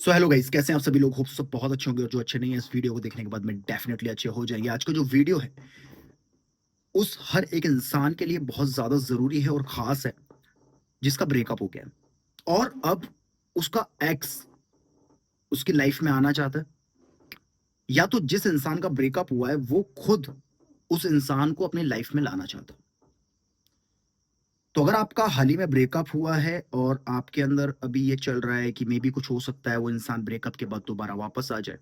So hello guys, कैसे हैं आप सभी लोग? होप सब बहुत अच्छे होंगे और जो अच्छे नहीं है इस वीडियो को देखने के बाद में डेफिनेटली अच्छे हो जाएंगे। आज का जो वीडियो है उस हर एक इंसान के लिए बहुत ज़्यादा ज़रूरी है और ख़ास है, जिसका ब्रेकअप हो गया है और अब उसका एक्स उसकी लाइफ में आना चाहता है, या तो जिस इंसान का ब्रेकअप हुआ है वो खुद उस इंसान को अपनी लाइफ में लाना चाहता है। तो अगर आपका हाल ही में ब्रेकअप हुआ है और आपके अंदर अभी ये चल रहा है कि मे बी कुछ हो सकता है वो इंसान ब्रेकअप के बाद दोबारा वापस आ जाए,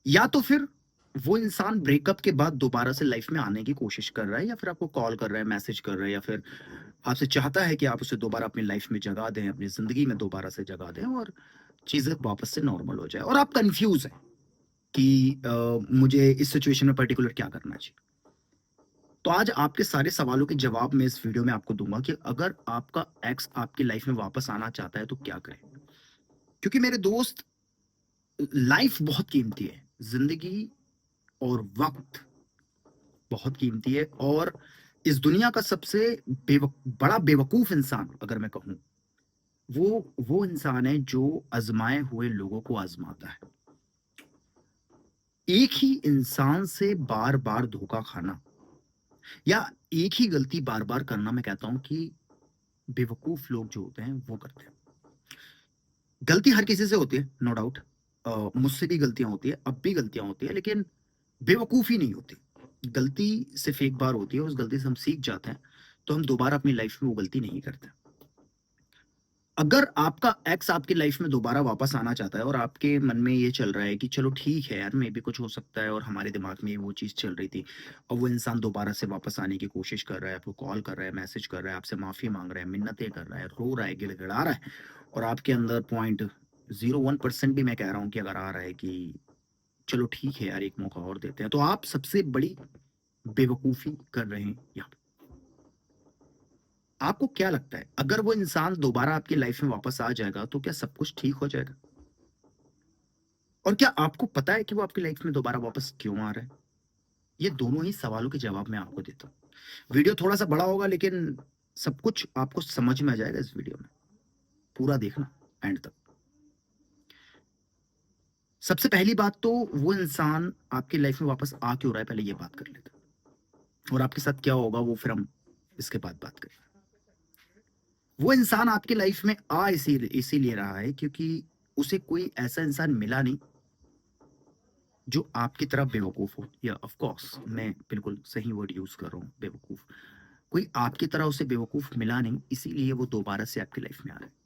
या तो फिर वो इंसान ब्रेकअप के बाद दोबारा से लाइफ में आने की कोशिश कर रहा है, या फिर आपको कॉल कर रहा है, मैसेज कर रहा है, या फिर आपसे चाहता है कि आप उसे दोबारा अपनी लाइफ में जगा दें, अपनी ज़िंदगी में दोबारा से जगा दें और चीज़ें वापस से नॉर्मल हो जाए और आप कन्फ्यूज़ हैं कि मुझे इस सिचुएशन में पर्टिकुलर क्या करना चाहिए। तो आज आपके सारे सवालों के जवाब मैं इस वीडियो में आपको दूँगा कि अगर आपका एक्स आपकी लाइफ में वापस आना चाहता है तो क्या करें? क्योंकि मेरे दोस्त, लाइफ बहुत कीमती है। ज़िंदगी और वक़्त बहुत कीमती है और इस दुनिया का सबसे बड़ा बेवकूफ़ इंसान अगर मैं कहूँ, वो इंसान है जो आज़माए हुए लोगों को आज़माता है। एक ही इंसान से बार-बार धोखा खाना या एक ही गलती बार-बार करना, मैं कहता हूँ कि बेवकूफ़ लोग जो होते हैं वो करते हैं। गलती हर किसी से होती है, नो डाउट। मुझसे भी गलतियाँ होती है, अब भी गलतियाँ होती है, लेकिन बेवकूफ़ी नहीं होती। गलती सिर्फ़ एक बार होती है, उस गलती से हम सीख जाते हैं, तो हम दोबारा अपनी लाइफ़ में वो गलती नहीं करते। अगर आपका एक्स आपकी लाइफ़ में दोबारा वापस आना चाहता है और आपके मन में ये चल रहा है कि चलो ठीक है यार, मेबी कुछ हो सकता है, और हमारे दिमाग में वो चीज़ चल रही थी और वो इंसान दोबारा से वापस आने की कोशिश कर रहा है, आपको कॉल कर रहा है, मैसेज कर रहा है, आपसे माफ़ी माँग रहा है, मिन्नतें कर रहा है, रो रहा है, गिड़गिड़ा रहा है और आपके अंदर पॉइंट 01% भी मैं कह रहा हूँ कि अगर आ रहा है कि चलो ठीक है यार, एक मौका और देते हैं, तो आप सबसे बड़ी बेवकूफ़ी कर रहे हैं यहाँ पे। आपको क्या लगता है, अगर वो इंसान दोबारा आपकी लाइफ़ में वापस आ जाएगा, तो क्या सब कुछ ठीक हो जाएगा? और क्या आपको पता है कि वो आपकी लाइफ़ में दोबारा वापस क्यों आ रहा है? ये दोनों ही सवालों के जवाब मैं आपको देता हूँ। वीडियो थोड़ा-सा बड़ा होगा, लेकिन सब कुछ आपको समझ में आ जाएगा इस वीडियो में। पूरा देखना एंड तक। सबसे पहली बात तो, वो इंसान आपकी लाइफ़ में वापस आ क्यों रहा है, पहले ये बात कर लेते हैं। और आपके साथ क्या होगा वो फिर हम इसके बाद बात करेंगे। वो इंसान आपकी लाइफ़ में आ इसीलिए रहा है क्योंकि उसे कोई ऐसा इंसान मिला नहीं जो आपकी तरह बेवकूफ़ हो, या ऑफ़ कोर्स मैं बिल्कुल सही वर्ड यूज़ कर रहा हूँ, बेवकूफ़। कोई आपकी तरह उसे बेवकूफ़ मिला नहीं, इसीलिए वो दोबारा से आपकी लाइफ़ में आ रहा है।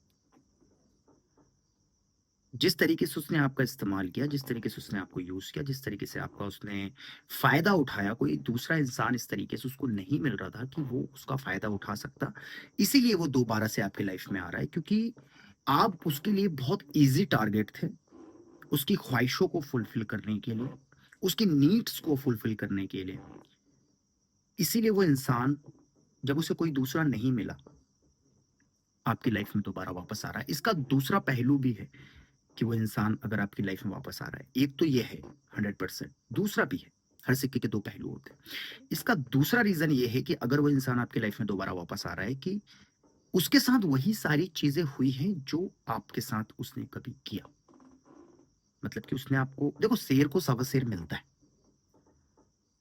जिस तरीके से उसने आपका इस्तेमाल किया, जिस तरीके से उसने आपको यूज़ किया, जिस तरीके से आपका उसने फ़ायदा उठाया, कोई दूसरा इंसान इस तरीके से उसको नहीं मिल रहा था कि वो उसका फ़ायदा उठा सकता। इसीलिए वो दोबारा से आपकी लाइफ़ में आ रहा है, क्योंकि आप उसके लिए बहुत ईज़ी टारगेट थे, उसकी ख़्वाहिशों को फुलफ़िल करने के लिए, उसकी नीड्स को फुलफ़िल करने के लिए। इसीलिए वो इंसान, जब उसे कोई दूसरा नहीं मिला, आपकी लाइफ़ में दोबारा वापस आ रहा है। इसका दूसरा पहलू भी है कि वो इंसान अगर आपकी लाइफ में वापस आ रहा है, एक तो ये है 100%, दूसरा भी है। हर सिक्के के 2 पहलू होते हैं। इसका दूसरा रीज़न ये है कि अगर वो इंसान आपकी लाइफ में दोबारा वापस आ रहा है कि उसके साथ वही सारी चीज़ें हुई हैं जो आपके साथ उसने कभी किया। मतलब कि उसने आपको, देखो, शेर को सवा शेर मिलता है।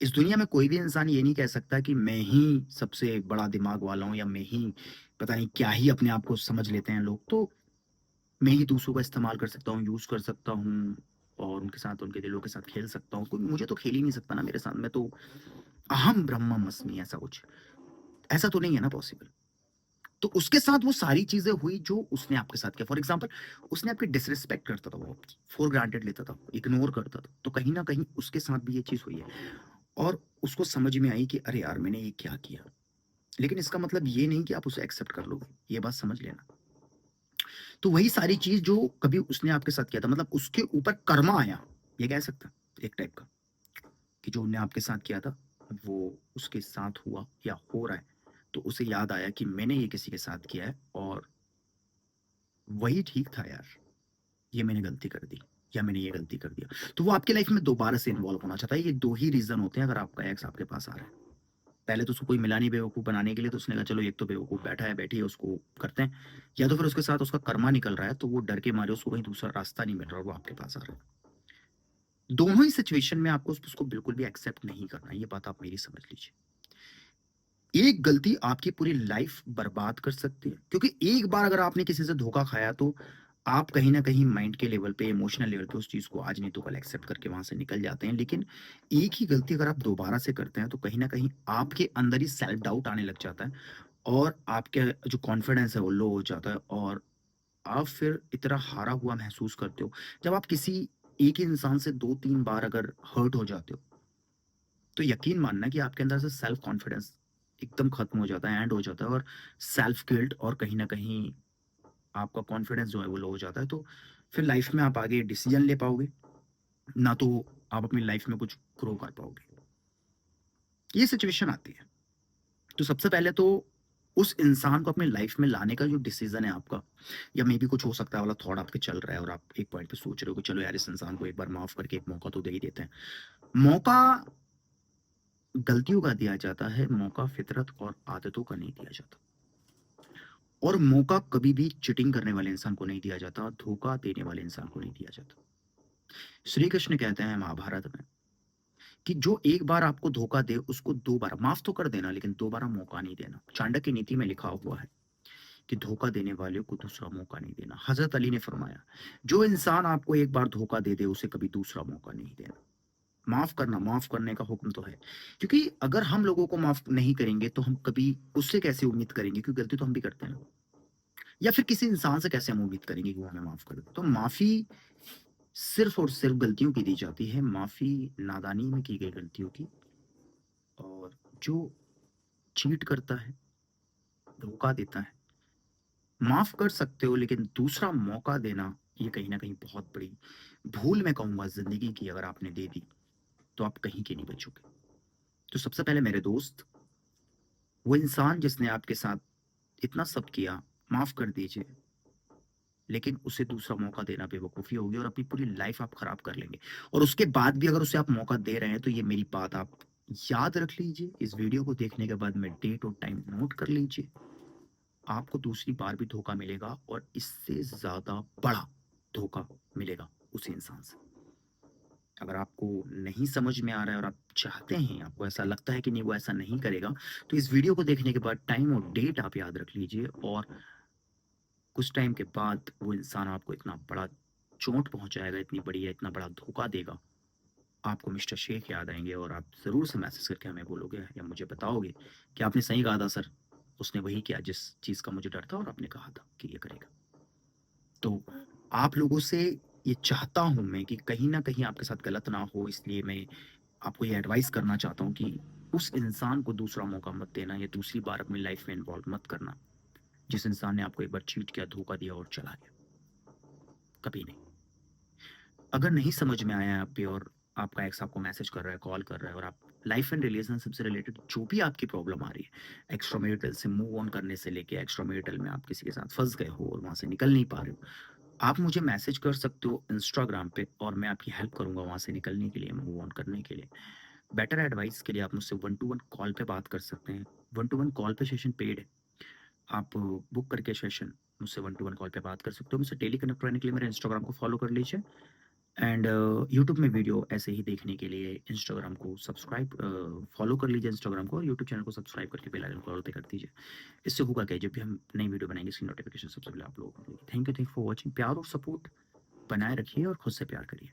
इस दुनिया में कोई भी इंसान ये नहीं कह सकता कि मैं ही सबसे बड़ा दिमाग वाला हूँ, या मैं ही पता नहीं क्या ही अपने आप को समझ लेते हैं लोग। तो मैं ही दूसरों का इस्तेमाल कर सकता हूँ, यूज़ कर सकता हूँ और उनके साथ, उनके दिलों के साथ खेल सकता हूँ। कोई मुझे तो खेल ही नहीं सकता ना मेरे साथ, मैं तो अहम ब्रह्मस्मि, ऐसा कुछ। ऐसा तो नहीं है ना पॉसिबल। तो उसके साथ वो सारी चीज़ें हुई जो उसने आपके साथ किया। फॉर एग्ज़ाम्पल, उसने आपकी डिसरिस्पेक्ट करता था वो, फॉर ग्रांटेड लेता था, इग्नोर करता था। तो कहीं न कहीं उसके साथ भी ये चीज़ हुई है और उसको समझ में आई कि अरे यार! मैंने ये क्या किया? लेकिन इसका मतलब ये नहीं कि आप उसे एक्सेप्ट कर लोगे, ये बात समझ लेना। तो वही सारी चीज़ जो कभी उसने आपके साथ किया था, मतलब उसके ऊपर कर्मा आया, ये कह सकते हैं एक टाइप का, कि जो उसने आपके साथ किया था, वो उसके साथ हुआ या हो रहा है, तो उसे याद आया कि मैंने ये किसी के साथ किया है और वही ठीक था यार, ये मैंने गलती कर दी या मैंने ये गलती कर दिया। तो वो आपकी लाइफ़ में दोबारा से इन्वॉल्व होना चाहता है। ये 2 ही रीज़न होते हैं अगर आपका एक्स आपके पास आ रहा है। पहले तो उसको कोई मिला नहीं बेवकूफ़ बनाने के लिए, तो उसने कहा चलो एक तो बेवकूफ़ बैठा है, बैठी है, उसको करते हैं। या तो फिर उसके साथ उसका कर्मा निकल रहा है, तो वो डर के मारे उसको कहीं दूसरा रास्ता नहीं मिल रहा और वो आपके पास आ रहा है। दोनों ही सिचुएशन में आपको उसको बिल्कुल भी एक्सेप्ट नहीं करना है, ये बात आप मेरी समझ लीजिए। एक गलती आपकी पूरी लाइफ बर्बाद कर सकती है, क्योंकि एक बार अगर आपने किसी से धोखा खाया तो आप कहीं न कहीं माइंड के लेवल पे, इमोशनल लेवल पे उस चीज़ को आज नहीं तो कल एक्सेप्ट करके वहाँ से निकल जाते हैं। लेकिन एक ही गलती अगर आप दोबारा से करते हैं, तो कहीं न कहीं आपके अंदर ही सेल्फ डाउट आने लग जाता है और आपके जो कॉन्फिडेंस है वो लो हो जाता है और आप फिर इतना हारा हुआ महसूस करते हो। जब आप किसी एक ही इंसान से 2-3 बार अगर हर्ट हो जाते हो, तो यकीन मानना कि आपके अंदर से सेल्फ कॉन्फिडेंस एकदम खत्म हो जाता है, एंड हो जाता है और सेल्फ गिल्ट और कहीं न कहीं आपका कॉन्फिडेंस जो है वो लो हो जाता है। तो फिर लाइफ में आप आगे डिसीज़न ले पाओगे, ना तो आप अपनी लाइफ में कुछ ग्रो कर पाओगे। ये सिचुएशन आती है। तो सबसे पहले तो उस इंसान को अपनी लाइफ में लाने का जो डिसीज़न है आपका, या मेबी कुछ हो सकता है वाला थॉट आपके चल रहा है और आप एक पॉइंट पे सोच रहे हो कि चलो यार इस इंसान को एक बार माफ़ करके एक मौका तो दे ही देते हैं। मौका गलतियों का दिया जाता है, मौका फितरत और आदतों का नहीं दिया जाता। और मौका कभी भी चीटिंग करने वाले इंसान को नहीं दिया जाता, धोखा देने वाले इंसान को नहीं दिया जाता। श्री कृष्ण कहते हैं महाभारत में कि जो एक बार आपको धोखा दे उसको 2 बार माफ़ तो कर देना, लेकिन दोबारा मौका नहीं देना। चाणक्य नीति में लिखा हुआ है कि धोखा देने वाले को दूसरा मौका नहीं देना। हज़रत अली ने फरमाया, जो इंसान आपको एक बार धोखा दे दे उसे कभी दूसरा मौका नहीं देना। माफ़ करना, माफ़ करने का हुक्म तो है। क्योंकि अगर हम लोगों को माफ़ नहीं करेंगे तो हम कभी उससे कैसे उम्मीद करेंगे, क्योंकि गलती तो हम भी करते हैं ना। या फिर किसी इंसान से कैसे हम उम्मीद करेंगे कि वो हमें माफ़ कर दे? तो माफ़ी सिर्फ़ और सिर्फ़ गलतियों की दी जाती है, माफ़ी नादानी में की गई गलतियों की। और जो चीट करता है, धोखा देता है, माफ़ कर सकते हो लेकिन दूसरा मौका देना, ये कहीं न कहीं बहुत बड़ी भूल मैं कहूँगा ज़िंदगी की अगर आपने दे दी, तो आप कहीं के नहीं बचोगे। तो सबसे पहले मेरे दोस्त, वो इंसान जिसने आपके साथ इतना सब किया, माफ़ कर दीजिए। लेकिन उसे दूसरा मौका देना बेवकूफ़ी होगी और अपनी पूरी लाइफ़ आप ख़राब कर लेंगे। और उसके बाद भी अगर उसे आप मौका दे रहे हैं, तो ये मेरी बात आप याद रख लीजिए। इस वीडियो को देखने के बाद में डेट और टाइम नोट कर लीजिए। आपको दूसरी बार भी धोखा मिलेगा और इससे ज़्यादा बड़ा धोखा मिलेगा उसी इंसान से। अगर आपको नहीं समझ में आ रहा है और आप चाहते हैं, आपको ऐसा लगता है कि नहीं वो ऐसा नहीं करेगा, तो इस वीडियो को देखने के बाद टाइम और डेट आप याद रख लीजिए और कुछ टाइम के बाद वो इंसान आपको इतना बड़ा चोट पहुँचाएगा, इतनी बड़ी या इतना बड़ा धोखा देगा, आपको मिस्टर शेख याद आएँगे और आप ज़रूर से मैसेज करके हमें बोलोगे या मुझे बताओगे कि आपने सही कहा था सर, उसने वही किया जिस चीज़ का मुझे डर था और आपने कहा था कि ये करेगा। तो आप लोगों से ये चाहता हूँ मैं कि कहीं न कहीं आपके साथ गलत ना हो, इसलिए मैं आपको ये एडवाइस करना चाहता हूँ कि उस इंसान को दूसरा मौका मत देना या दूसरी बार अपनी लाइफ़ में इन्वॉल्व मत करना, जिस इंसान ने आपको एक बार चीट किया, धोखा दिया और चला गया। कभी नहीं। अगर नहीं समझ में आया आप पे और आपका एक्स आपको मैसेज कर रहा है, कॉल कर रहा है और आप लाइफ एंड रिलेशनशिप से रिलेटेड जो भी आपकी प्रॉब्लम आ रही है, एक्स्ट्रामैरिटल से मूव ऑन करने से लेके एक्स्ट्रामैरिटल में आप किसी के साथ फँस गए हो और वहाँ से निकल नहीं पा रहे हो, आप मुझे मैसेज कर सकते हो इंस्टाग्राम पे और मैं आपकी हेल्प करूँगा वहाँ से निकलने के लिए, मूव ऑन करने के लिए। बेटर एडवाइस के लिए आप मुझसे वन टू वन कॉल पे बात कर सकते हैं। वन टू वन कॉल पे सेशन पेड है। आप बुक करके सेशन मुझसे वन टू वन कॉल पे बात कर सकते हो। मुझसे डेली कनेक्ट रहने के लिए मेरे इंस्टाग्राम को फॉलो कर लीजिए। एंड यूट्यूब में वीडियो ऐसे ही देखने के लिए इंस्टाग्राम को सब्सक्राइब फॉलो कर लीजिए इंस्टाग्राम को और यूट्यूब चैनल को सब्सक्राइब करके बेल आइकन को ऑल पे कर दीजिए। इससे होगा क्या, जब भी हम नई वीडियो बनाएंगे इसकी नोटिफिकेशन सबसे पहले आप लोगों को मिलेगी। Thank you for watching. प्यार और सपोर्ट बनाए रखिए और खुद से प्यार करिए।